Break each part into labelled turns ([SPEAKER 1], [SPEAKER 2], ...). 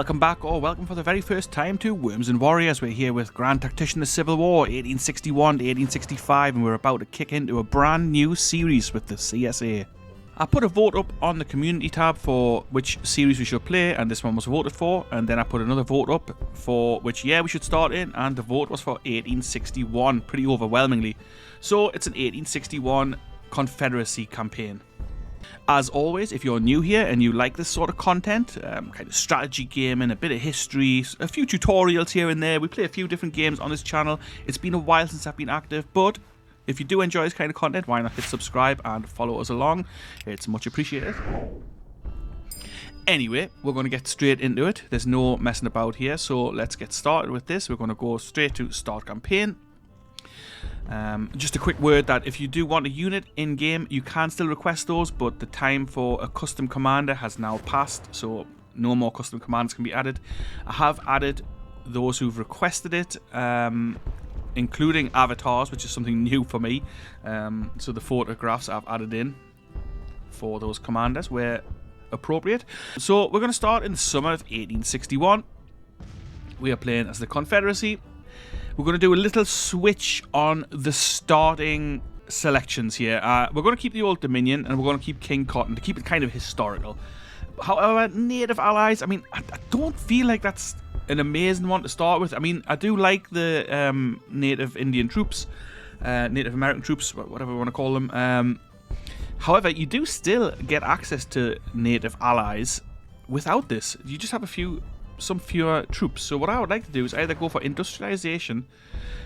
[SPEAKER 1] Welcome back, or welcome for the very first time to Worms and Warriors. We're here with Grand Tactician The Civil War, 1861 to 1865, and we're about to kick into a brand new series with the CSA. I put a vote up on the community tab for which series we should play, and this one was voted for, and then I put another vote up for which year we should start in, and the vote was for 1861, pretty overwhelmingly. So it's an 1861 Confederacy campaign. As always, if you're new here and you like this sort of content, kind of strategy gaming, a bit of history, a few tutorials here and there, we play a few different games on this channel. It's been a while since I've been active, but if you do enjoy this kind of content, why not hit subscribe and follow us along? It's much appreciated. Anyway, we're going to get straight into it. There's no messing about here, so let's get started with this. We're going to go straight to start campaign. Just a quick word that if you do want a unit in game, you can still request those, but the time for a custom commander has now passed, so no more custom commanders can be added. I have added those who've requested it, including avatars, which is something new for me. So the photographs I've added in for those commanders where appropriate. So we're going to start in the summer of 1861. We are playing as the Confederacy. We're going to do a little switch on the starting selections here. We're going to keep the Old Dominion, and we're going to keep King Cotton to keep it kind of historical. However, Native Allies, I mean, I don't feel like that's an amazing one to start with. I mean, I do like the Native Indian troops, Native American troops, whatever we want to call them. However, you do still get access to Native Allies without this. You just have some fewer troops. So what I would like to do is either go for industrialization,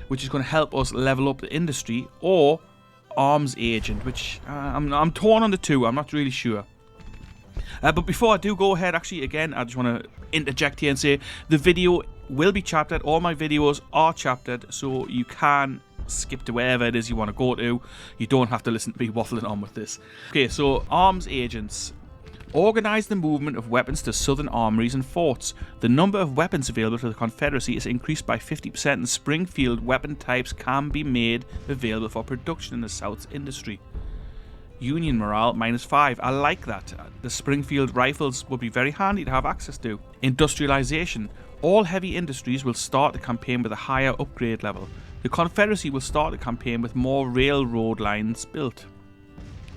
[SPEAKER 1] which is going to help us level up the industry, or arms agent, which I'm torn on the two. I'm not really sure. But before I do go ahead, actually, again, I just want to interject here and say the video will be chaptered. All my videos are chaptered, so you can skip to wherever it is you want to go to. You don't have to listen to me waffling on with this. Okay, so arms agents. Organise the movement of weapons to southern armories and forts. The number of weapons available to the Confederacy is increased by 50%, and Springfield weapon types can be made available for production in the South's industry. Union morale -5. I like that. The Springfield rifles would be very handy to have access to. Industrialization. All heavy industries will start the campaign with a higher upgrade level. The Confederacy will start the campaign with more railroad lines built.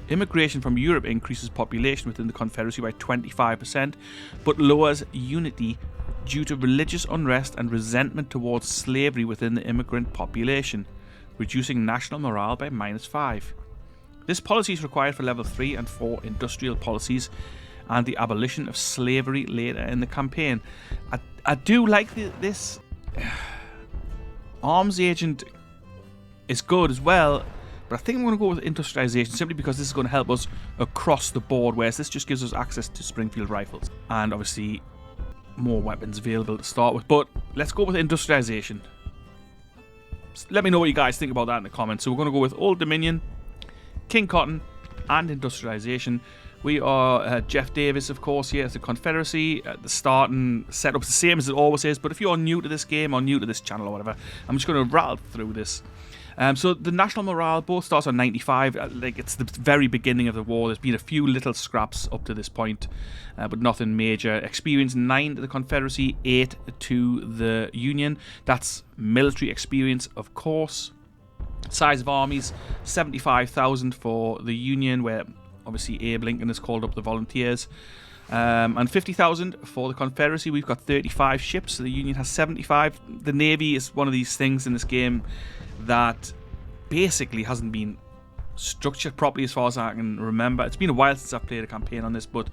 [SPEAKER 1] Immigration from Europe increases population within the Confederacy by 25%, but lowers unity due to religious unrest and resentment towards slavery within the immigrant population, reducing national morale by -5. This policy is required for level 3 and 4 industrial policies and the abolition of slavery later in the campaign. I do like this. Arms agent is good as well, but I think I'm going to go with industrialization simply because this is going to help us across the board, whereas this just gives us access to Springfield rifles and obviously more weapons available to start with. But let's go with industrialization. Let me know what you guys think about that in the comments. So we're going to go with Old Dominion, King Cotton, and industrialization. We are Jeff Davis, of course, here at the Confederacy. The starting setup's the same as it always is, but if you're new to this game or new to this channel or whatever, I'm just going to rattle through this. So the national morale both starts on 95. Like, it's the very beginning of the war. There's been a few little scraps up to this point, but nothing major. Experience 9 to the Confederacy, 8 to the Union. That's military experience, of course. Size of armies, 75,000 for the Union, where obviously Abe Lincoln has called up the volunteers. And 50,000 for the Confederacy. We've got 35 ships. So the Union has 75. The Navy is one of these things in this game that basically hasn't been structured properly as far as I can remember. It's been a while since I've played a campaign on this, but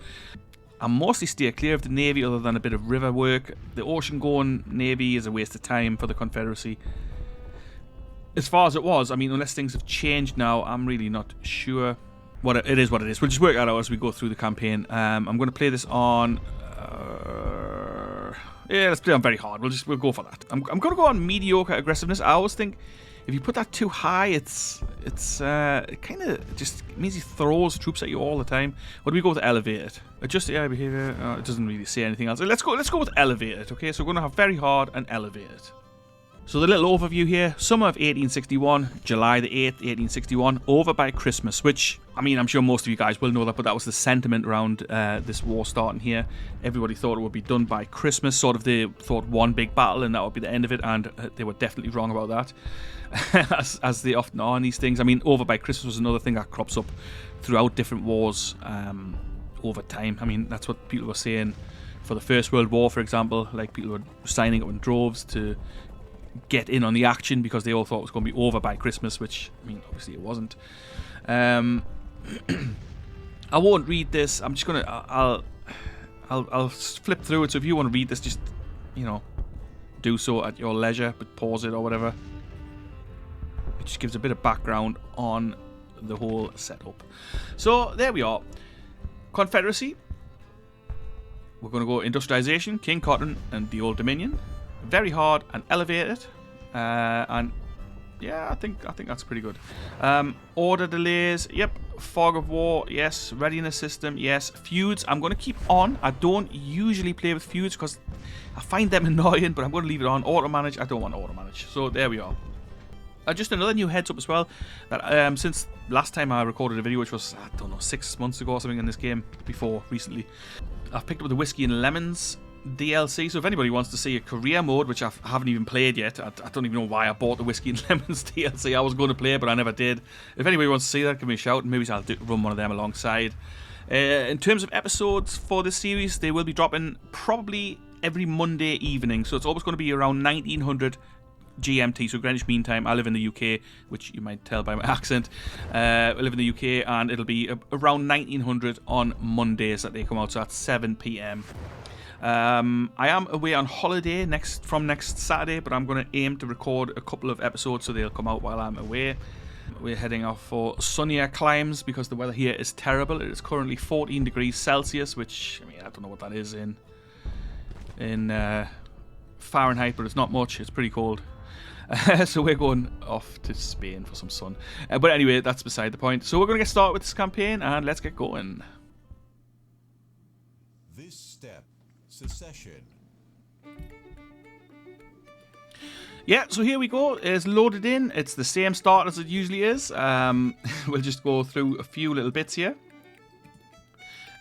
[SPEAKER 1] I mostly steer clear of the Navy other than a bit of river work. The ocean-going Navy is a waste of time for the Confederacy. As far as it was, I mean, unless things have changed now, I'm really not sure. It is what it is. We'll just work that out as we go through the campaign. I'm going to play this on... yeah, let's play on very hard. We'll go for that. I'm going to go on mediocre aggressiveness. I always think if you put that too high, it kind of just means he throws troops at you all the time. What do we go with elevated? Adjust the air behavior. It doesn't really say anything else. Let's go with elevated. Okay, so we're going to have very hard and elevated. So the little overview here, summer of 1861, July the 8th, 1861, over by Christmas, which, I mean, I'm sure most of you guys will know that, but that was the sentiment around this war starting here. Everybody thought it would be done by Christmas, sort of they thought one big battle and that would be the end of it, and they were definitely wrong about that, as they often are in these things. I mean, over by Christmas was another thing that crops up throughout different wars over time. I mean, that's what people were saying for the First World War, for example, like people were signing up in droves to get in on the action because they all thought it was going to be over by Christmas, which, I mean, obviously it wasn't. I won't read this. I'm just gonna I'll flip through it, so if you want to read this, just, you know, do so at your leisure, but pause it or whatever. It just gives a bit of background on the whole setup. So there we are. Confederacy. We're going to go industrialization, King Cotton, and the Old Dominion. Very hard and elevated, and yeah, I think that's pretty good. Order delays, yep. Fog of war, yes. Readiness system, yes. Feuds, I'm going to keep on. I don't usually play with feuds because I find them annoying, but I'm going to leave it on. Auto manage, I don't want auto manage. So there we are. Just another new heads up as well, that since last time I recorded a video, which was, I don't know, 6 months ago or something in this game, before recently, I've picked up the Whiskey and Lemons DLC, so if anybody wants to see a career mode, which I haven't even played yet, I don't even know why I bought the Whiskey and Lemons DLC. I was going to play it, but I never did. If anybody wants to see that, give me a shout, and maybe I'll run one of them alongside. In terms of episodes for this series, they will be dropping probably every Monday evening, so it's always going to be around 1900 GMT, so Greenwich Mean Time. I live in the UK, which you might tell by my accent. I live in the UK, and it'll be around 1900 on Mondays that they come out, so that's 7 PM. I am away on holiday from next Saturday, but I'm going to aim to record a couple of episodes so they'll come out while I'm away. We're heading off for sunnier climes because the weather here is terrible. It is currently 14 degrees Celsius, which, I mean, I don't know what that is in Fahrenheit, but it's not much. It's pretty cold. So we're going off to Spain for some sun. But anyway, that's beside the point. So we're going to get started with this campaign, and let's get going.
[SPEAKER 2] This step, secession.
[SPEAKER 1] Yeah, so here we go. It's loaded in. It's the same start as it usually is. We'll just go through a few little bits here.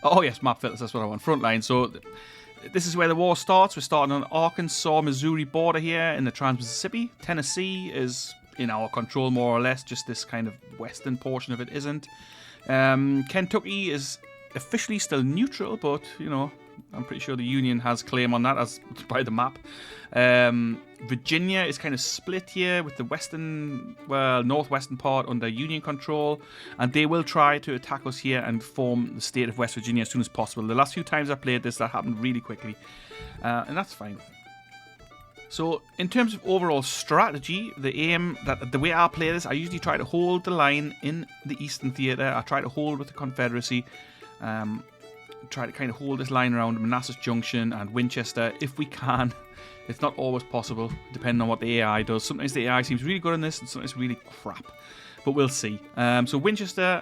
[SPEAKER 1] Oh yes, map filters, that's what I want. Frontline. So this is where the war starts. We're starting on Arkansas-Missouri border here in the Trans-Mississippi. Tennessee is in our control, more or less. Just this kind of western portion of it isn't. Kentucky is officially still neutral, but, you know, I'm pretty sure the Union has claim on that as by the map. Virginia is kind of split here with the northwestern part under Union control, and they will try to attack us here and form the state of West Virginia as soon as possible. The last few times I played this, that happened really quickly, and that's fine. So in terms of overall strategy, the way I play this, I usually try to hold the line in the Eastern Theatre. I try to hold with the Confederacy. Try to kind of hold this line around Manassas Junction and Winchester if we can. It's not always possible, depending on what the AI does. Sometimes the AI seems really good on this, and sometimes really crap. But we'll see. So Winchester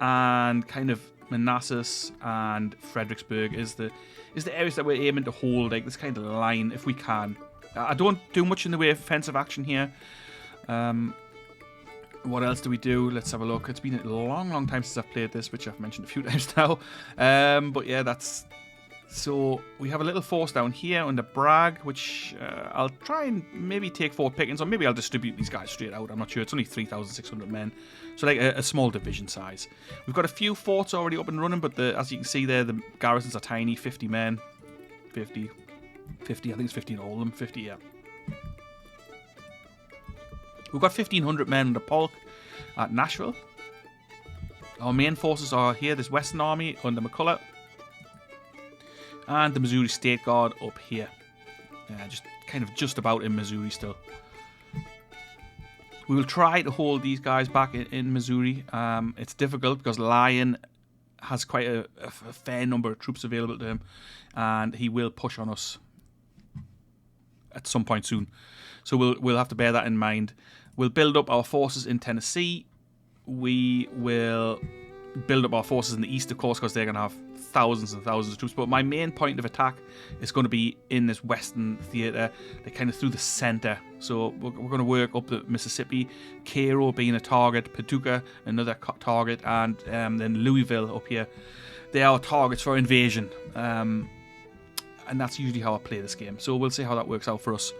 [SPEAKER 1] and kind of Manassas and Fredericksburg is the areas that we're aiming to hold, like this kind of line, if we can. I don't do much in the way of offensive action here. What else do we do? Let's have a look. It's been a long time since I've played this, which I've mentioned a few times now. But yeah, that's... So we have a little force down here under Bragg, which I'll try and maybe take Fort Pickens, or maybe I'll distribute these guys straight out. I'm not sure. It's only 3,600 men. So like a small division size. We've got a few forts already up and running, but as you can see there, the garrisons are tiny. 50 men. 50. I think it's 50 in all of them. 50, yeah. We've got 1,500 men under Polk at Nashville. Our main forces are here, this Western Army under McCulloch, and the Missouri State Guard up here. Just about in Missouri still. We will try to hold these guys back in Missouri. It's difficult because Lyon has quite a fair number of troops available to him, and he will push on us at some point soon. So we'll have to bear that in mind. We'll build up our forces in Tennessee. We will build up our forces in the east, of course, because they're going to have thousands and thousands of troops. But my main point of attack is going to be in this western theatre, like kind of through the centre. So we're going to work up the Mississippi, Cairo being a target, Paducah another target, and then Louisville up here. They are targets for invasion. And that's usually how I play this game. So we'll see how that works out for us.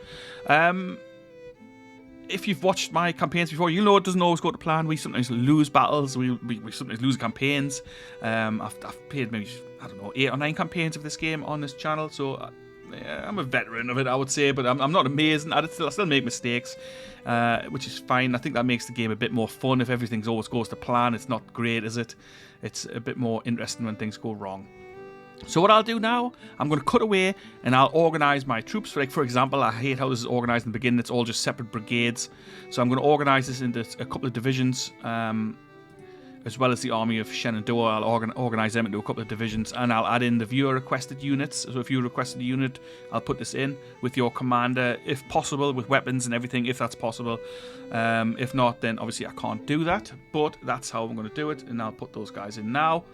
[SPEAKER 1] If you've watched my campaigns before, you'll know it doesn't always go to plan. We sometimes lose battles. We sometimes lose campaigns. I've played maybe, I don't know, 8 or 9 campaigns of this game on this channel. So I'm a veteran of it, I would say. But I'm not amazing. I still make mistakes, which is fine. I think that makes the game a bit more fun. If everything always goes to plan, it's not great, is it? It's a bit more interesting when things go wrong. So what I'll do now, I'm going to cut away and I'll organise my troops. Like, for example, I hate how this is organised in the beginning. It's all just separate brigades. So I'm going to organise this into a couple of divisions, as well as the army of Shenandoah. I'll organise them into a couple of divisions, and I'll add in the viewer requested units. So if you requested a unit, I'll put this in with your commander, if possible, with weapons and everything, if that's possible. If not, then obviously I can't do that. But that's how I'm going to do it, and I'll put those guys in now.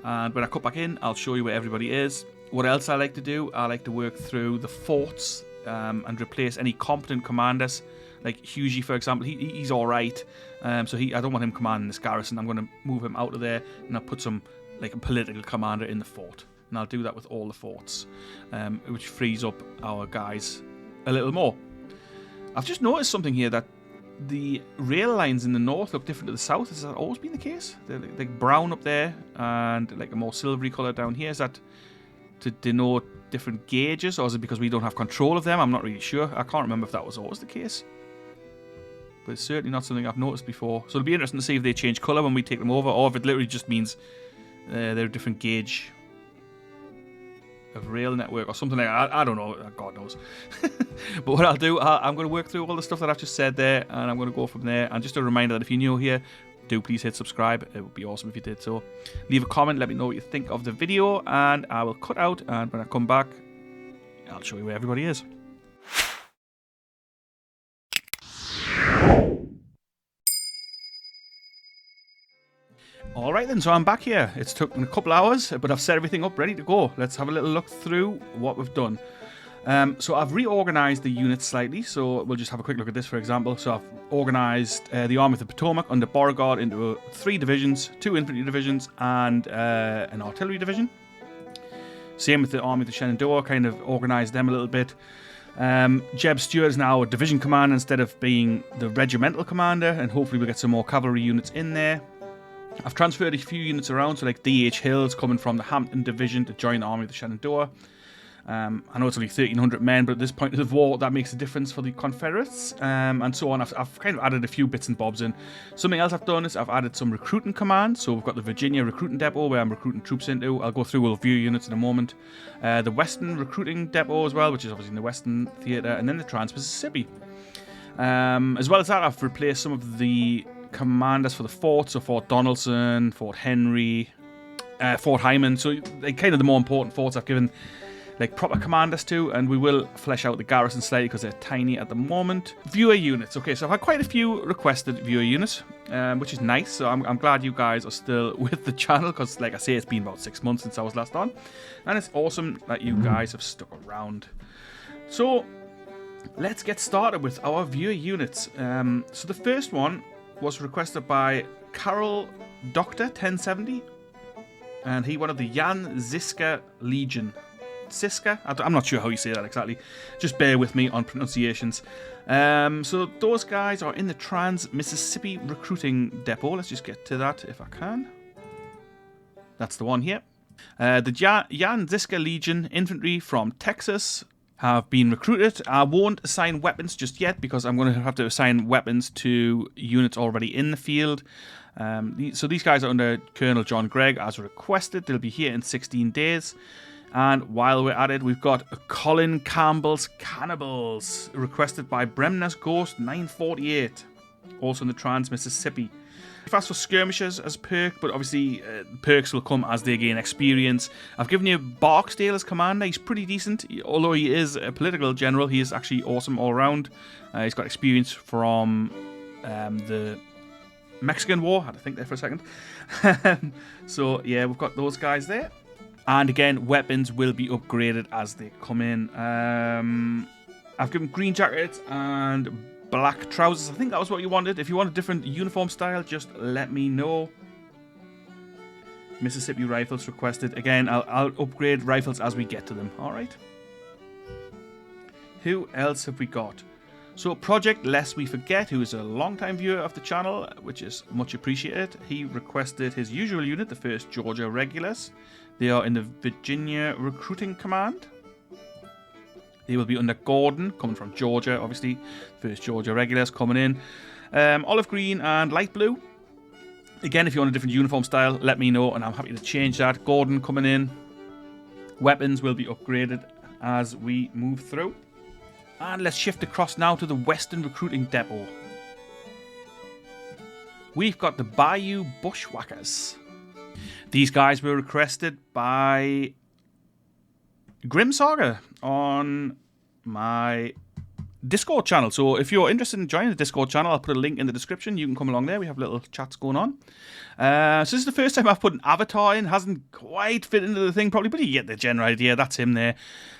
[SPEAKER 1] And when I cut back in, I'll show you where everybody is. What else I like to do? I like to work through the forts and replace any competent commanders. Like Hughy, for example, he's all right. So I don't want him commanding this garrison. I'm going to move him out of there, and I'll put some like a political commander in the fort. And I'll do that with all the forts, which frees up our guys a little more. I've just noticed something here, that the rail lines in the north look different to the south. Has that always been the case? They're like brown up there and like a more silvery colour down here. Is that to denote different gauges, or is it because we don't have control of them? I'm not really sure. I can't remember if that was always the case. But it's certainly not something I've noticed before. So it'll be interesting to see if they change colour when we take them over, or if it literally just means they're a different gauge of rail network or something like that. I don't know. God knows. But what I'll do, I'm going to work through all the stuff that I've just said there, and I'm going to go from there. And just a reminder that if you're new here, do please hit subscribe. It would be awesome if you did so. Leave a comment, let me know what you think of the video, and I will cut out, and when I come back, I'll show you where everybody is. Alright then, so I'm back here. It's taken a couple hours, but I've set everything up, ready to go. Let's have a little look through what we've done. So I've reorganised the units slightly, so we'll just have a quick look at this, for example. So I've organised the Army of the Potomac under Beauregard into 3 divisions, 2 infantry divisions, and an artillery division. Same with the Army of the Shenandoah, kind of organised them a little bit. Jeb Stuart is now a division commander instead of being the regimental commander, and hopefully we'll get some more cavalry units in there. I've transferred a few units around, so like D.H. Hill's coming from the Hampton Division to join the Army of the Shenandoah. I know it's only 1,300 men, but at this point of the war, that makes a difference for the Confederates, and so on. I've kind of added a few bits and bobs in. Something else I've done is I've added some recruiting commands. So we've got the Virginia Recruiting Depot, where I'm recruiting troops into. I'll go through all the view units in a moment. The Western Recruiting Depot as well, which is obviously in the Western Theatre, and then the Trans-Mississippi. As well as that, I've replaced some of the commanders for the forts, so Fort Donelson, Fort Henry, Fort Hyman. So like kind of the more important forts I've given like proper commanders to, and we will flesh out the garrison slightly because they're tiny at the moment. Viewer units. Okay, so I've had quite a few requested viewer units, which is nice. So I'm glad you guys are still with the channel, because like I say, it's been about 6 months since I was last on, and it's awesome that you guys have stuck around. So let's get started with our viewer units. So the first one was requested by Carol Doctor 1070, and he wanted the Jan Ziska Legion. Ziska? I'm not sure how you say that exactly. Just bear with me on pronunciations. So those guys are in the Trans-Mississippi Recruiting Depot. Let's just get to that if I can. That's the one here. The Jan Ziska Legion infantry from Texas have been recruited. I won't assign weapons just yet, because I'm going to have to assign weapons to units already in the field. So these guys are under Colonel John Gregg as requested. They'll be here in 16 days. And while we're at it, we've got Colin Campbell's Cannibals, requested by Bremner's Ghost 948, also in the Trans-Mississippi. I've asked for skirmishers as perk, but obviously perks will come as they gain experience. I've given you Barksdale as commander. He's pretty decent. Although he is a political general, he is actually awesome all around. He's got experience from the Mexican War. I had to think there for a second. So yeah, we've got those guys there. And again, weapons will be upgraded as they come in. I've given green jackets and black trousers. I think that was what you wanted. If you want a different uniform style, just let me know. Mississippi rifles requested. Again, I'll upgrade rifles as we get to them. All right. Who else have we got? So Project Lest We Forget, who is a long-time viewer of the channel, which is much appreciated. He requested his usual unit, the 1st Georgia Regulars. They are in the Virginia Recruiting Command. They will be under Gordon, coming from Georgia, obviously. 1st Georgia Regulars coming in. Olive green and light blue. Again, if you want a different uniform style, let me know, and I'm happy to change that. Gordon coming in. Weapons will be upgraded as we move through. And let's shift across now to the Western Recruiting Depot. We've got the Bayou Bushwhackers. These guys were requested by Grim Saga on my Discord channel. So if you're interested in joining the Discord channel, I'll put a link in the description. You can come along there. We have little chats going on. So this is the first time I've put an avatar in. Hasn't quite fit into the thing probably, but you get the general idea. That's him there.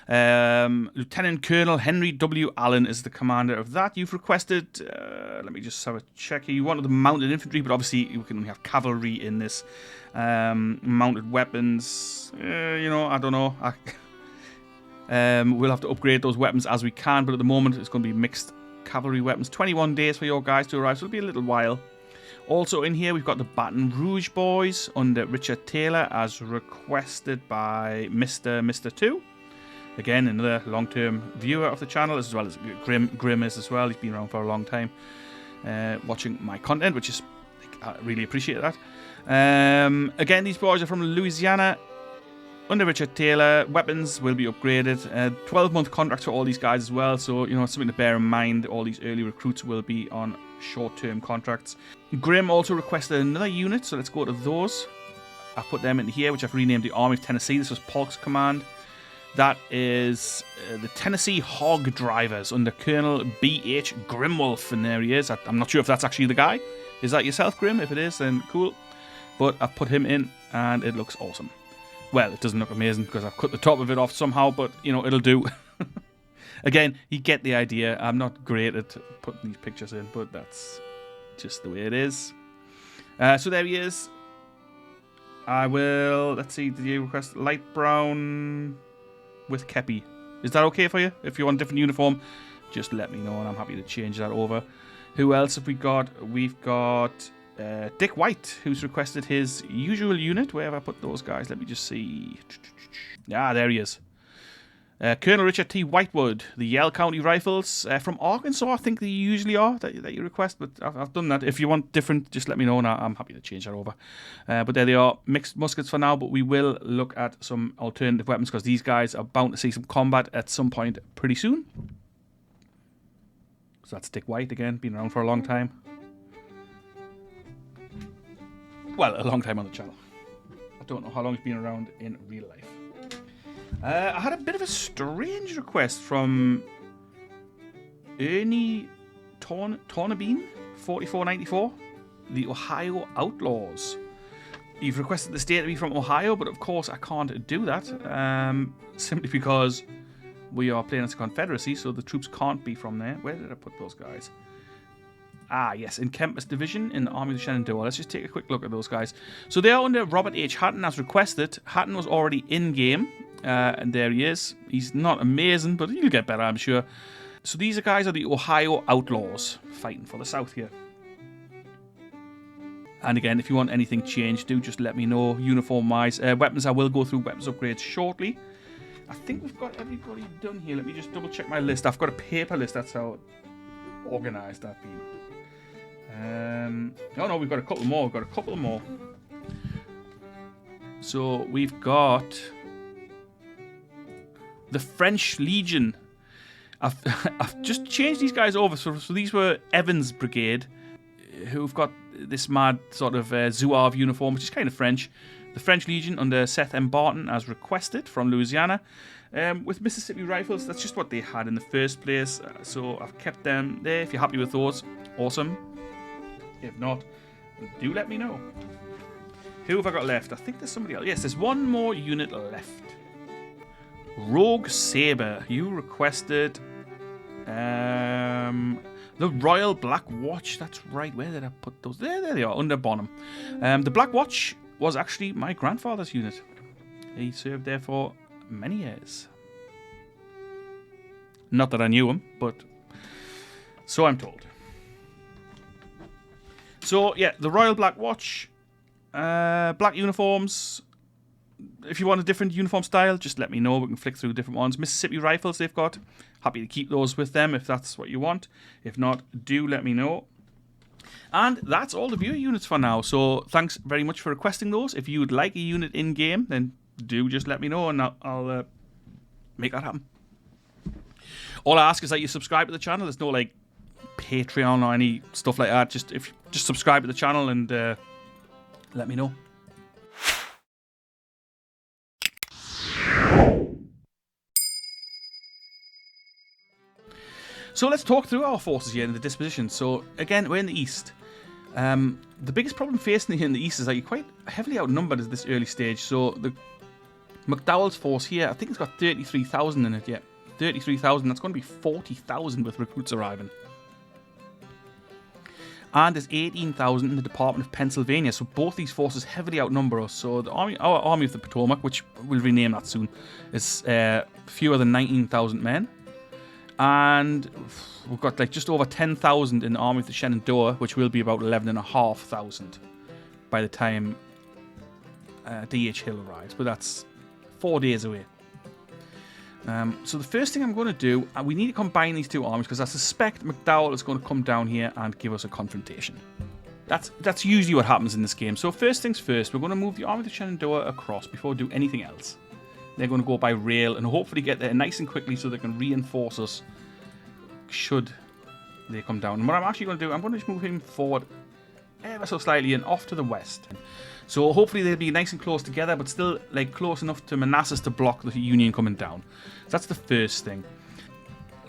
[SPEAKER 1] Lieutenant Colonel Henry W. Allen is the commander of that. You've requested, let me just have a check here. You wanted the mounted infantry, but obviously you can only have cavalry in this. Mounted weapons, you know, I don't know. We'll have to upgrade those weapons as we can, but at the moment it's going to be mixed cavalry weapons. 21 days for your guys to arrive, so it'll be a little while. Also in here we've got the Baton Rouge boys under Richard Taylor as requested by Mr. 2. Again, another long-term viewer of the channel, as well as Grim is as well. He's been around for a long time watching my content, which is, I really appreciate that. Again, these boys are from Louisiana. Under Richard Taylor, weapons will be upgraded. 12-month contracts for all these guys as well, so you know, something to bear in mind. All these early recruits will be on short-term contracts. Grim also requested another unit, so let's go to those. I've put them in here, which I've renamed the Army of Tennessee. This was Polk's command. That is the Tennessee Hog Drivers under Colonel B.H. Grimwolf, and there he is. I'm not sure if that's actually the guy. Is that yourself, Grim? If it is, then cool. But I've put him in, and it looks awesome. Well, it doesn't look amazing because I've cut the top of it off somehow, but, you know, it'll do. Again, you get the idea. I'm not great at putting these pictures in, but that's just the way it is. So there he is. I will, let's see, did you request light brown with kepi? Is that okay for you? If you want a different uniform, just let me know, and I'm happy to change that over. Who else have we got? We've got Dick White, who's requested his usual unit. Where have I put those guys? Let me just see. Ah, there he is. Colonel Richard T. Whitewood, the Yell County Rifles from Arkansas. I think they usually are that you request, but I've done that. If you want different, just let me know, and I'm happy to change that over. But there they are, mixed muskets for now, but we will look at some alternative weapons because these guys are bound to see some combat at some point pretty soon. So that's Dick White again, been around for a long time. Well, a long time on the channel. I don't know how long he's been around in real life. I had a bit of a strange request from Ernie Tornabine, 4494, the Ohio Outlaws. You've requested the state to be from Ohio, but of course I can't do that, simply because we are playing as a Confederacy, so the troops can't be from there. Where did I put those guys? Ah, yes, in Kempis Division in the Army of the Shenandoah. Let's just take a quick look at those guys. So they are under Robert H. Hatton as requested. Hatton was already in-game, and there he is. He's not amazing, but he'll get better, I'm sure. So these guys are the Ohio Outlaws, fighting for the South here. And again, if you want anything changed, do just let me know, uniform-wise. Weapons, I will go through weapons upgrades shortly. I think we've got everybody done here. Let me just double-check my list. I've got a paper list, that's how organised I've been. Oh no, we've got a couple more. So we've got the French Legion. I've just changed these guys over. So these were Evans' Brigade, who've got this mad sort of Zouave uniform, which is kind of French. The French Legion under Seth M. Barton as requested from Louisiana. With Mississippi Rifles, that's just what they had in the first place. So I've kept them there. If you're happy with those, awesome. If not, do let me know. Who have I got left? I think there's somebody else. Yes, there's one more unit left. Rogue Saber. You requested the Royal Black Watch. That's right. Where did I put those? There they are, under Bonham. The Black Watch was actually my grandfather's unit. He served there for many years. Not that I knew him, but so I'm told. So, yeah, the Royal Black Watch. Black uniforms. If you want a different uniform style, just let me know. We can flick through different ones. Mississippi rifles they've got. Happy to keep those with them if that's what you want. If not, do let me know. And that's all the viewer units for now. So thanks very much for requesting those. If you would like a unit in-game, then do just let me know and I'll make that happen. All I ask is that you subscribe to the channel. There's no like Patreon or any stuff like that. Just subscribe to the channel and let me know. So let's talk through our forces here in the disposition. So again, we're in the east. The biggest problem facing here in the east is that you're quite heavily outnumbered at this early stage. So the McDowell's force here, I think it's got 33,000 in it yet. 33,000, that's going to be 40,000 with recruits arriving. And there's 18,000 in the Department of Pennsylvania. So both these forces heavily outnumber us. So our Army of the Potomac, which we'll rename that soon, is fewer than 19,000 men. And we've got like just over 10,000 in the Army of the Shenandoah, which will be about 11,500 by the time D.H. Hill arrives. But that's 4 days away. So the first thing I'm going to do, we need to combine these two armies because I suspect McDowell is going to come down here and give us a confrontation. That's usually what happens in this game. So first things first, we're going to move the Army of the Shenandoah across before we do anything else. They're going to go by rail and hopefully get there nice and quickly so they can reinforce us should they come down. And what I'm actually going to do, I'm going to just move him forward ever so slightly and off to the west. So hopefully they'll be nice and close together, but still like close enough to Manassas to block the Union coming down. So that's the first thing.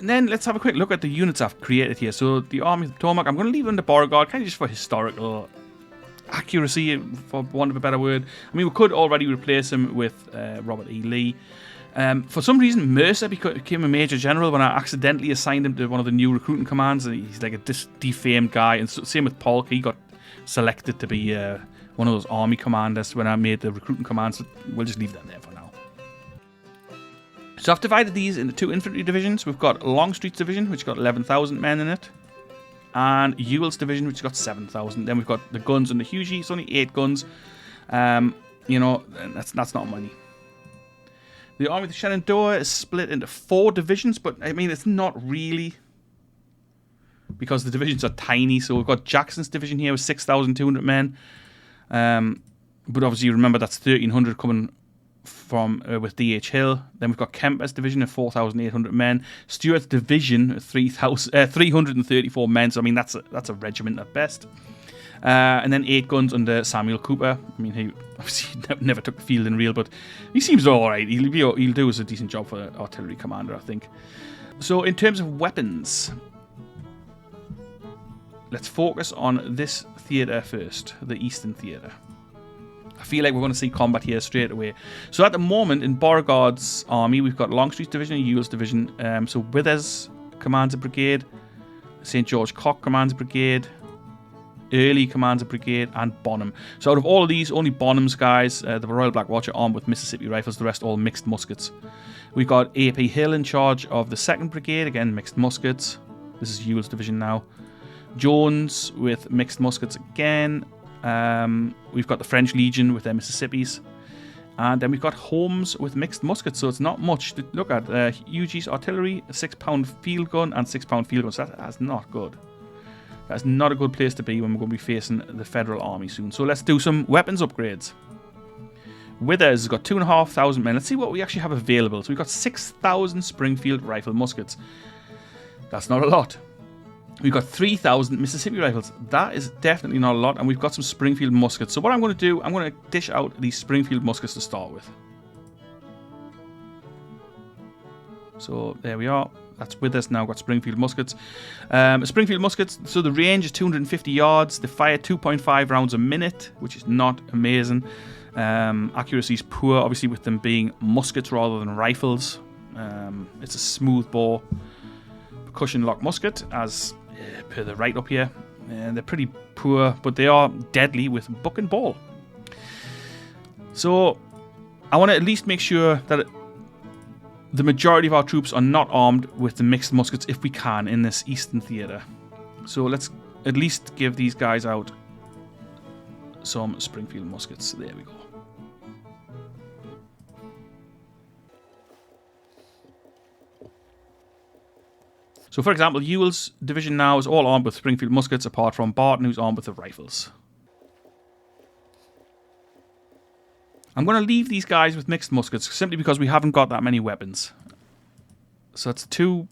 [SPEAKER 1] And then let's have a quick look at the units I've created here. So the Army of the Potomac, I'm going to leave under Beauregard, kind of just for historical accuracy, for want of a better word. I mean, we could already replace him with Robert E. Lee. For some reason, Mercer became a Major General when I accidentally assigned him to one of the new recruiting commands. He's like a defamed guy. And same with Polk. He got selected to be one of those army commanders when I made the recruiting commands. So we'll just leave that there for now. So I've divided these into two infantry divisions. We've got Longstreet's division, which got 11,000 men in it. And Ewell's division, which got 7,000. Then we've got the guns on the Hughie. It's only 8 guns. You know, that's not money. The Army of the Shenandoah is split into 4 divisions, but I mean, it's not really, because the divisions are tiny. So we've got Jackson's division here with 6,200 men. But obviously, you remember that's 1,300 coming from with D.H. Hill. Then we've got Kemper's division of 4,800 men. Stuart's division of 334 men. So I mean, that's a regiment at best. And then 8 guns under Samuel Cooper. I mean, he obviously never took the field in real, but he seems all right. He'll do us a decent job for the artillery commander, I think. So in terms of weapons, let's focus on this theatre first, the Eastern Theatre. I feel like we're going to see combat here straight away. So at the moment, in Beauregard's army, we've got Longstreet's division and Ewell's division. So Withers commands a brigade, St. George Cock commands a brigade, Early commands a brigade, and Bonham. So out of all of these, only Bonham's guys, the Royal Black Watch, are armed with Mississippi rifles. The rest all mixed muskets. We've got A.P. Hill in charge of the 2nd Brigade, again mixed muskets. This is Ewell's division now. Jones with mixed muskets again. We've got the French Legion with their Mississippis. And then we've got Holmes with mixed muskets, so it's not much to look at. Hughie's artillery, a 6-pound field gun and 6-pound field gun. So that's not good. That's not a good place to be when we're going to be facing the Federal Army soon. So let's do some weapons upgrades. Withers has got 2,500 men. Let's see what we actually have available. So we've got 6,000 Springfield rifle muskets. That's not a lot. We've got 3,000 Mississippi rifles. That is definitely not a lot. And we've got some Springfield muskets. So what I'm going to do, I'm going to dish out these Springfield muskets to start with. So there we are. that's with us now. Got Springfield muskets. Springfield muskets, so the range is 250 yards. They fire 2.5 rounds a minute, which is not amazing. Accuracy is poor, obviously, with them being muskets rather than rifles. It's a smooth bore percussion lock musket, as per the write up here. And they're pretty poor, but they are deadly with buck and ball. So I want to at least make sure that the majority of our troops are not armed with the mixed muskets if we can in this Eastern Theatre. So let's at least give these guys out some Springfield muskets. There we go. So for example, Ewell's division now is all armed with Springfield muskets apart from Barton, who's armed with the rifles. I'm going to leave these guys with mixed muskets simply because we haven't got that many weapons. So it's 2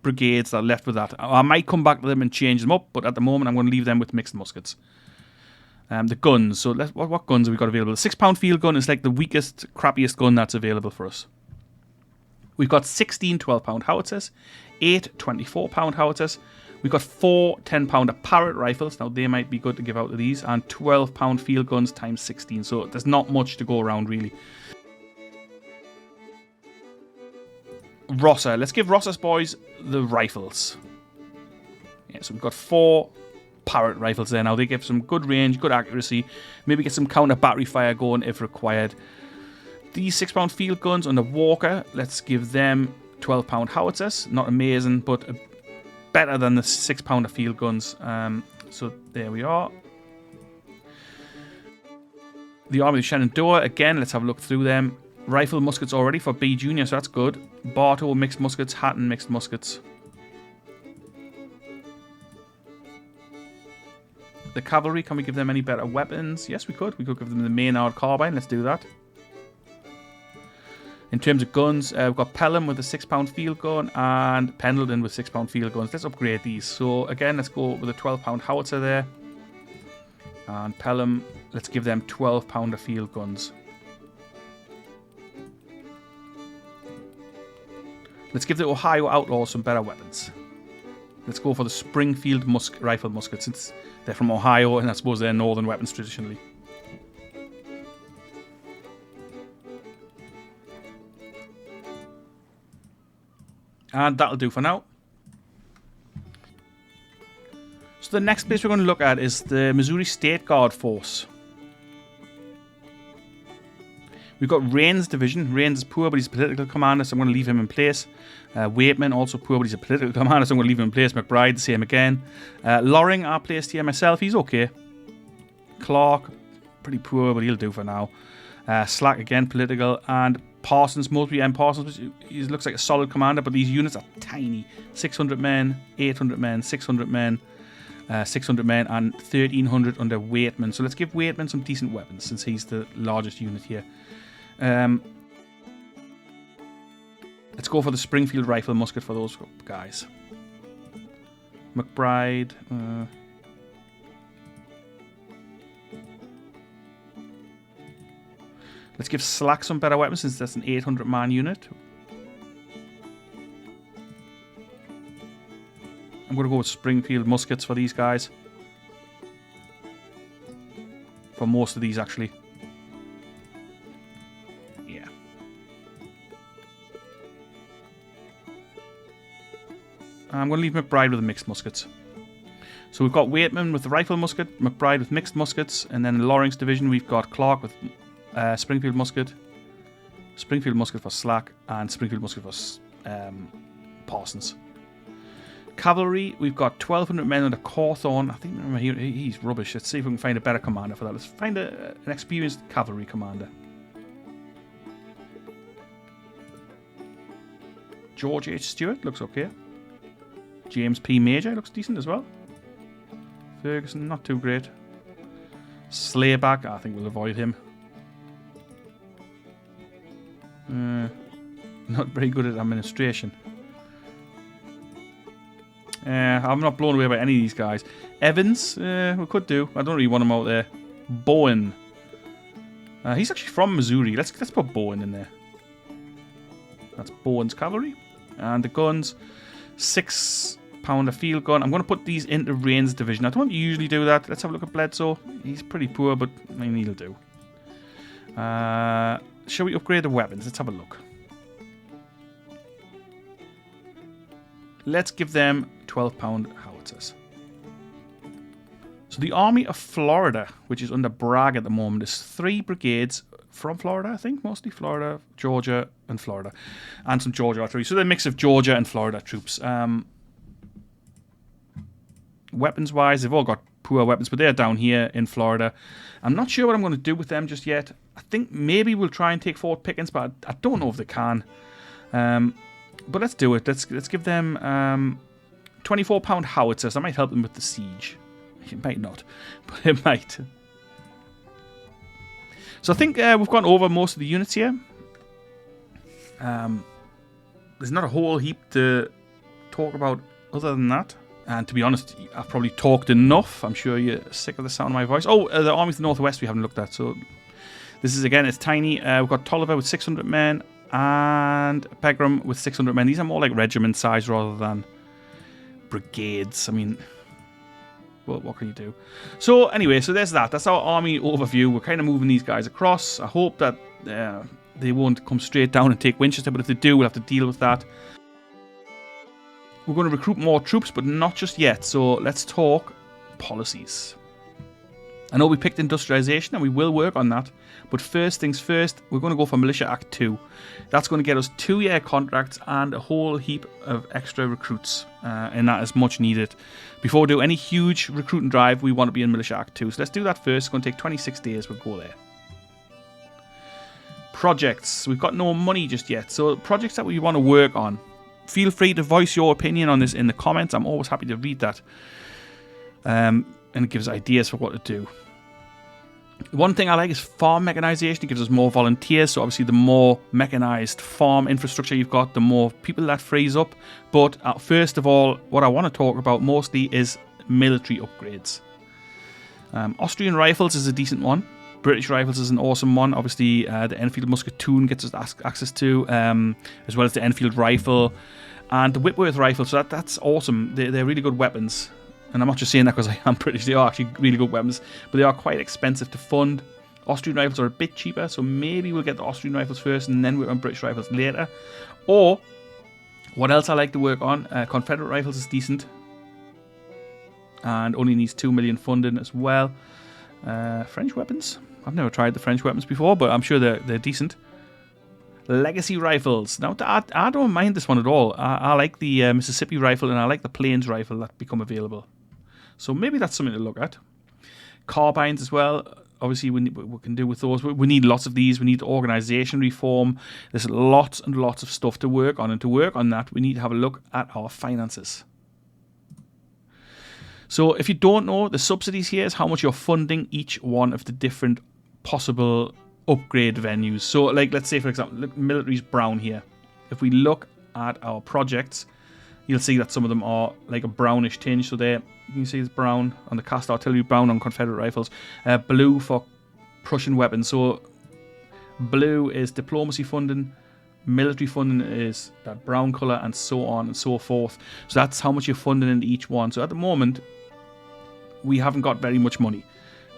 [SPEAKER 1] brigades that are left with that. I might come back to them and change them up, but at the moment I'm going to leave them with mixed muskets. The guns. So what guns have we got available? The 6-pound field gun is like the weakest, crappiest gun that's available for us. We've got 16 12-pound howitzers, 8 24-pound howitzers. We've got 4 10-pounder Parrott rifles. Now, they might be good to give out to these. And 12-pound field guns times 16. So there's not much to go around, really. Rosser. Let's give Rosser's boys the rifles. Yeah, so we've got 4 Parrott rifles there now. They give some good range, good accuracy. Maybe get some counter battery fire going if required. These 6-pound field guns under Walker, let's give them 12-pound howitzers. Not amazing, but better than the 6-pounder field guns. So there we are. The Army of Shenandoah, again, let's have a look through them. Rifle muskets already for B Junior, so that's good. Bartow mixed muskets, Hatton mixed muskets. The cavalry, can we give them any better weapons? Yes, we could. We could give them the Maynard carbine. Let's do that. In terms of guns, we've got Pelham with a 6-pound field gun and Pendleton with 6-pound field guns. Let's upgrade these. So again, let's go with a 12-pound howitzer there. And Pelham, let's give them 12-pounder field guns. Let's give the Ohio Outlaws some better weapons. Let's go for the Springfield rifle muskets, since they're from Ohio and I suppose they're northern weapons traditionally. And that'll do for now. So the next place we're going to look at is the Missouri State Guard Force. We've got Rains' division. Rains is poor, but he's a political commander, so I'm going to leave him in place. Waitman, also poor, but he's a political commander, so I'm going to leave him in place. McBride, the same again. Loring, I placed here myself. He's okay. Clark, pretty poor, but he'll do for now. Slack, again, political. And Parsons, Mosby M. Parsons, he looks like a solid commander, but these units are tiny. 600 men, 800 men, 600 men, 600 men, and 1,300 under Waitman. So let's give Waitman some decent weapons, since he's the largest unit here. Let's go for the Springfield rifle musket for those guys. McBride. Let's give Slack some better weapons, since that's an 800-man unit. I'm going to go with Springfield muskets for these guys. For most of these, actually. Yeah. I'm going to leave McBride with the mixed muskets. So we've got Waitman with the rifle musket, McBride with mixed muskets, and then in Loring's division we've got Clark with Springfield musket for Slack, and Springfield musket for Parsons. Cavalry, we've got 1,200 men under Cawthorn. I think he's rubbish. Let's see if we can find a better commander for that. Let's find an experienced cavalry commander. George H. Stewart looks okay. James P. Major looks decent as well. Ferguson, not too great. Slayback, I think we'll avoid him. Not very good at administration. I'm not blown away by any of these guys. Evans, we could do. I don't really want him out there. Bowen. He's actually from Missouri. Let's put Bowen in there. That's Bowen's cavalry. And the guns. 6-pounder field gun. I'm going to put these into Rain's division. I don't usually do that. Let's have a look at Bledsoe. He's pretty poor, but I mean, he'll do. Shall we upgrade the weapons? Let's have a look. Let's give them 12-pound howitzers. So the Army of Florida, which is under Bragg at the moment, is 3 brigades from Florida, I think, mostly Florida, Georgia, and Florida, and some Georgia artillery. So they're a mix of Georgia and Florida troops. Weapons-wise, they've all got poor weapons, but they're down here in Florida. I'm not sure what I'm going to do with them just yet. I think maybe we'll try and take Fort Pickens, but I don't know if they can. But let's do it. Let's give them 24-pound howitzers. That might help them with the siege. It might not, but it might. So I think we've gone over most of the units here. There's not a whole heap to talk about other than that. And to be honest, I've probably talked enough. I'm sure you're sick of the sound of my voice. Oh, the Army of the Northwest we haven't looked at. So this is, again, it's tiny. We've got Tolliver with 600 men and Pegram with 600 men. These are more like regiment size rather than brigades. I mean, well, what can you do? So anyway, so there's that. That's our army overview. We're kind of moving these guys across. I hope that they won't come straight down and take Winchester, but if they do, we'll have to deal with that. We're going to recruit more troops, but not just yet. So let's talk policies. I know we picked industrialization, and we will work on that. But first things first, we're going to go for Militia Act 2. That's going to get us 2-year contracts and a whole heap of extra recruits. And that is much needed. Before we do any huge recruiting drive, we want to be in Militia Act 2. So let's do that first. It's going to take 26 days. We'll go there. Projects. We've got no money just yet. So projects that we want to work on. Feel free to voice your opinion on this in the comments. I'm always happy to read that. And it gives ideas for what to do. One thing I like is farm mechanization. It gives us more volunteers. So obviously the more mechanized farm infrastructure you've got, the more people that frees up. But first of all, what I want to talk about mostly is military upgrades. Austrian rifles is a decent one. British rifles is an awesome one. Obviously the Enfield musketoon gets us access to, as well as the Enfield rifle and the Whitworth rifle. So that's awesome. They're really good weapons. And I'm not just saying that because I am British. They are actually really good weapons, but they are quite expensive to fund. Austrian rifles are a bit cheaper, so maybe we'll get the Austrian rifles first and then work on British rifles later. Or, what else I like to work on? Confederate rifles is decent. And only needs 2 million funding as well. French weapons? I've never tried the French weapons before, but I'm sure they're decent. Legacy rifles. Now, I don't mind this one at all. I like the Mississippi rifle and I like the Plains rifle that become available. So maybe that's something to look at. Carbines as well. Obviously, we can do with those. We need lots of these. We need organization reform. There's lots and lots of stuff to work on. And to work on that, we need to have a look at our finances. So if you don't know, the subsidies here is how much you're funding each one of the different possible upgrade venues. So like, let's say, for example, look, military's brown here. If we look at our projects, you'll see that some of them are like a brownish tinge. So there, you can see it's brown on the cast artillery, brown on Confederate rifles, blue for Prussian weapons. So blue is diplomacy funding, military funding is that brown colour, and so on and so forth. So that's how much you're funding into each one. So at the moment, we haven't got very much money.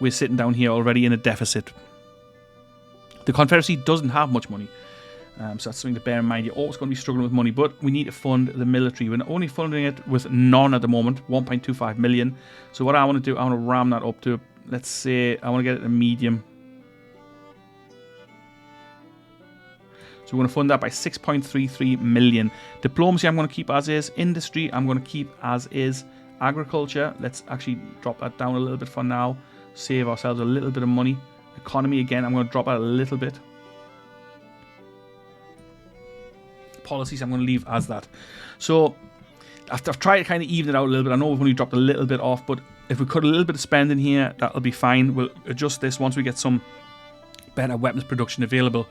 [SPEAKER 1] We're sitting down here already in a deficit. The Confederacy doesn't have much money. So that's something to bear in mind. You're always going to be struggling with money, but we need to fund the military. We're only funding it with none at the moment, 1.25 million. So what I want to do, I want to ram that up to, let's say, I want to get it a medium. So we're going to fund that by 6.33 million. Diplomacy I'm going to keep as is. Industry I'm going to keep as is. Agriculture, let's actually drop that down a little bit for now. Save ourselves a little bit of money. Economy, again, I'm going to drop that a little bit. Policies I'm going to leave as that. So I've tried to kind of even it out a little bit. I know we've only dropped a little bit off, but if we cut a little bit of spend in here, that'll be fine. We'll adjust this once we get some better weapons production available.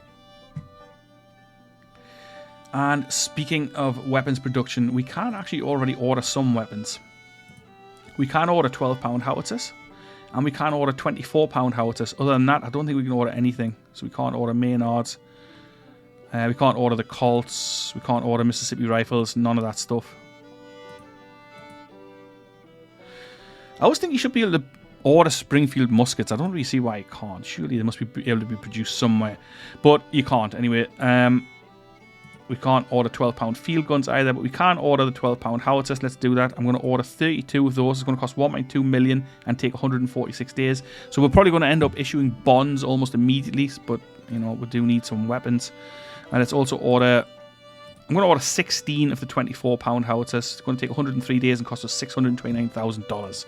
[SPEAKER 1] And speaking of weapons production, we can actually already order some weapons. We can order 12-pound howitzers, and we can order 24-pound howitzers. Other than that, I don't think we can order anything. So we can't order Maynards. We can't order the Colts. We can't order Mississippi rifles. None of that stuff. I always think you should be able to order Springfield muskets. I don't really see why you can't. Surely they must be able to be produced somewhere. But you can't. Anyway, we can't order 12-pound field guns either, but we can order the 12-pound howitzers. Let's do that. I'm going to order 32 of those. It's going to cost 1.2 million and take 146 days. So we're probably going to end up issuing bonds almost immediately, but, you know, we do need some weapons. And let's also order... I'm going to order 16 of the 24-pound howitzers. It's going to take 103 days and cost us $629,000.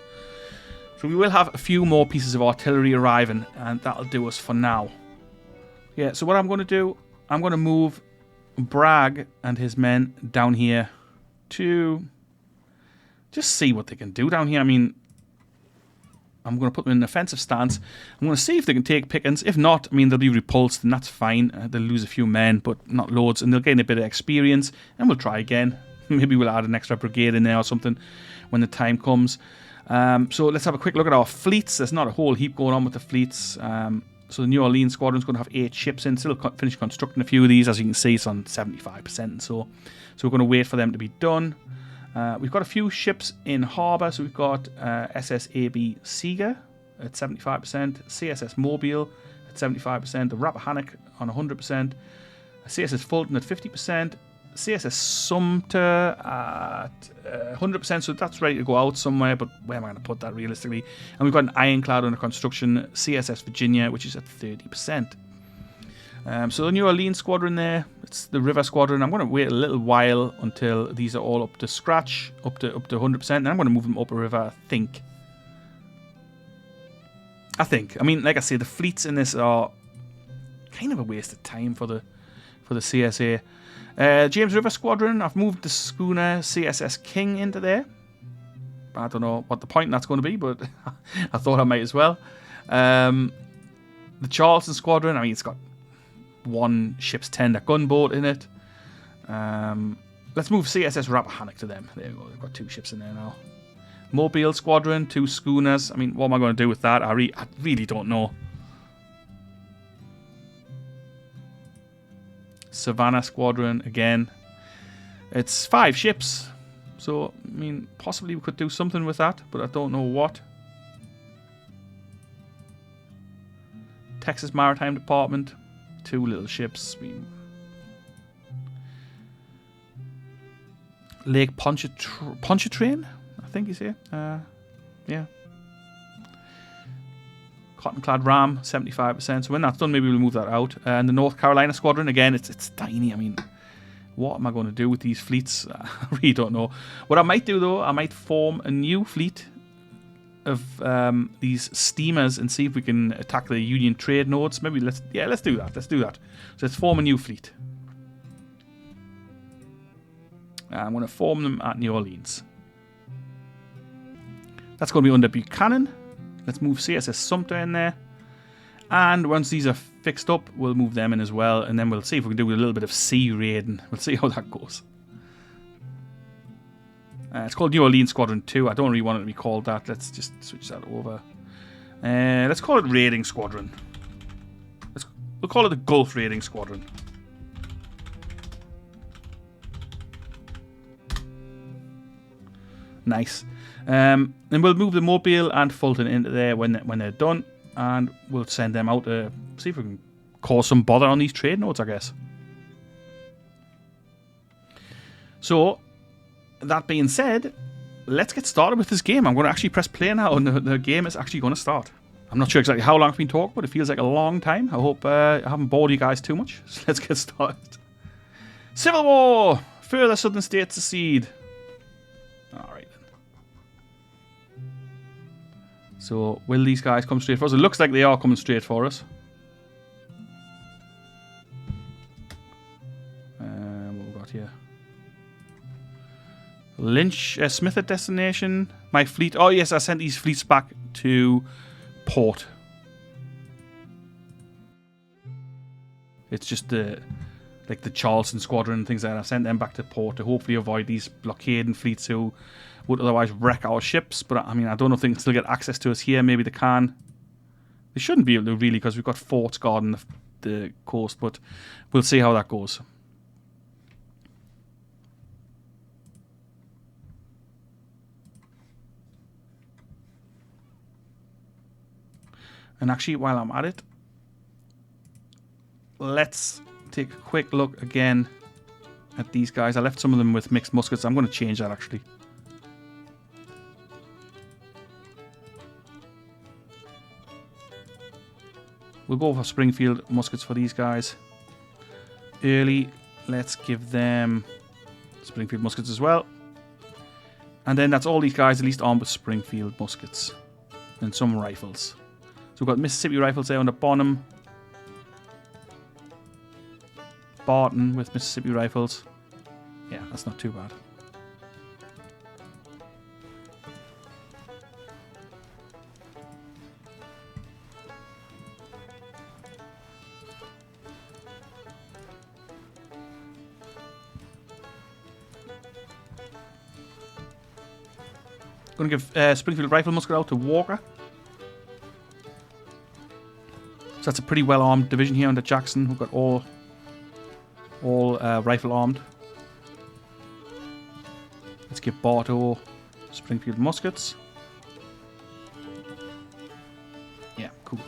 [SPEAKER 1] So we will have a few more pieces of artillery arriving, and that'll do us for now. Yeah, so what I'm going to do, I'm going to move Bragg and his men down here to just see what they can do down here. I mean, I'm going to put them in an offensive stance. I'm going to see if they can take Pickens. If not, I mean, they'll be repulsed, and that's fine. They'll lose a few men, but not loads, and they'll gain a bit of experience, and we'll try again. Maybe we'll add an extra brigade in there or something when the time comes. So let's have a quick look at our fleets. There's not a whole heap going on with the fleets. So the New Orleans squadron's going to have 8 ships in. Still finish constructing a few of these. As you can see, it's on 75% and so. So we're going to wait for them to be done. We've got a few ships in harbour. So we've got SSAB Seeger at 75%, CSS Mobile at 75%, the Rappahannock on 100%, CSS Fulton at 50%, CSS Sumter at 100%, so that's ready to go out somewhere, but where am I going to put that realistically? And we've got an Ironclad under construction, CSS Virginia, which is at 30%. So the New Orleans squadron there, it's the River squadron. I'm going to wait a little while until these are all up to scratch, up to 100%, and I'm going to move them up a river, I think. I mean, like I say, the fleets in this are kind of a waste of time for the CSA. James River Squadron, I've moved the schooner CSS King into there. I don't know what the point that's going to be, but I thought I might as well. The Charleston Squadron, I mean, it's got 1 ship's tender gunboat in it. Let's move CSS Rappahannock to them. There we go, they've got 2 ships in there now. Mobile Squadron, 2 schooners. I mean, what am I going to do with that? I really don't know. Savannah Squadron, again, it's 5 ships, so I mean, possibly we could do something with that, but I don't know what. Texas Maritime Department, 2 little ships. I mean, Lake Pontchartrain, I think he's here. Yeah. Cotton-clad Ram, 75%. So when that's done, maybe we'll move that out. And the North Carolina Squadron, again, it's tiny. I mean, what am I going to do with these fleets? I really don't know. What I might do, though, I might form a new fleet of these steamers and see if we can attack the Union trade nodes. Maybe let's do that. Let's do that. So let's form a new fleet. I'm going to form them at New Orleans. That's going to be under Buchanan. Let's move CSS Sumter in there. And once these are fixed up, we'll move them in as well. And then we'll see if we can do a little bit of sea raiding. We'll see how that goes. It's called New Orleans Squadron 2. I don't really want it to be called that. Let's just switch that over. Let's call it Raiding Squadron. We'll call it the Gulf Raiding Squadron. Nice. And we'll move the Mobile and Fulton into there when they're done, and we'll send them out to see if we can cause some bother on these trade nodes, I guess. So, that being said, let's get started with this game. I'm going to actually press play now, and the game is actually going to start. I'm not sure exactly how long I've been talking, but it feels like a long time. I hope I haven't bored you guys too much. So let's get started. Civil War! Further southern states secede. Alright. So, will these guys come straight for us? It looks like they are coming straight for us. What have we got here? Lynch, Smith at destination. My fleet. Oh, yes, I sent these fleets back to port. It's just the Charleston Squadron and things like that. I sent them back to port to hopefully avoid these blockading fleets who would otherwise wreck our ships. But I mean, I don't know if they can still get access to us here. Maybe they can. They shouldn't be able to, really, because we've got forts guarding the coast. But we'll see how that goes. And actually, while I'm at it, let's take a quick look again at these guys. I left some of them with mixed muskets. I'm going to change that actually. We'll go for Springfield muskets for these guys. Early, let's give them Springfield muskets as well. And then that's all these guys, at least armed with Springfield muskets. And some rifles. So we've got Mississippi rifles there on the bottom. Barton with Mississippi rifles. Yeah, that's not too bad. Going to give Springfield rifle musket out to Walker. So that's a pretty well armed division here under Jackson. We've got all rifle armed. Let's give Bartow Springfield muskets. Yeah, cool.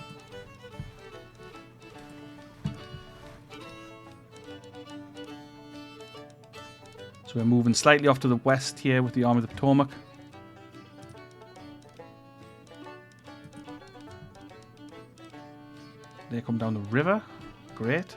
[SPEAKER 1] So we're moving slightly off to the west here with the Army of the Potomac. They come down the river. Great.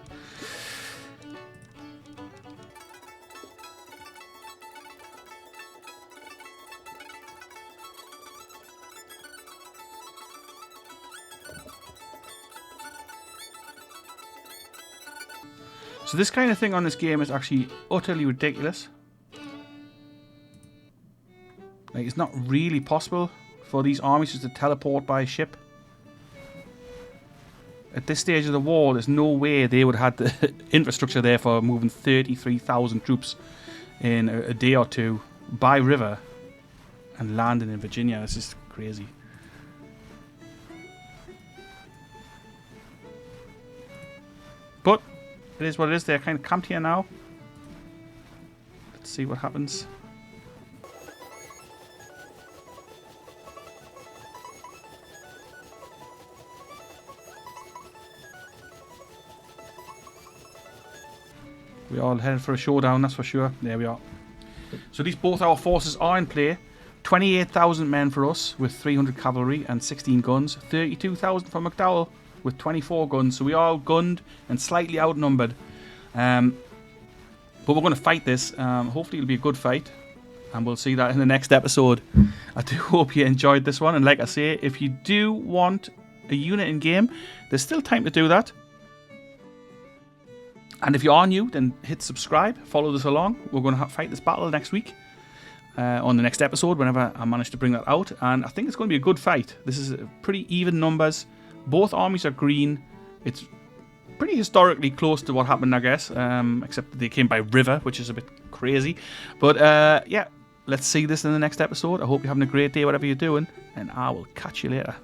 [SPEAKER 1] So this kind of thing on this game is actually utterly ridiculous. Like, it's not really possible for these armies just to teleport by ship. At this stage of the war, there's no way they would have had the infrastructure there for moving 33,000 troops in a day or two by river and landing in Virginia. This is crazy. But it is what it is. They're kind of camped here now. Let's see what happens. We are headed for a showdown, that's for sure. There we are. So these both our forces are in play. 28,000 men for us with 300 cavalry and 16 guns. 32,000 for McDowell with 24 guns. So we are outgunned and slightly outnumbered. But we're going to fight this. Hopefully it'll be a good fight. And we'll see that in the next episode. I do hope you enjoyed this one. And like I say, if you do want a unit in game, there's still time to do that. And if you are new, then hit subscribe, follow this along. We're going to fight this battle next week on the next episode, whenever I manage to bring that out. And I think it's going to be a good fight. This is pretty even numbers. Both armies are green. It's pretty historically close to what happened, I guess, except that they came by river, which is a bit crazy. But yeah, let's see this in the next episode. I hope you're having a great day, whatever you're doing, and I will catch you later.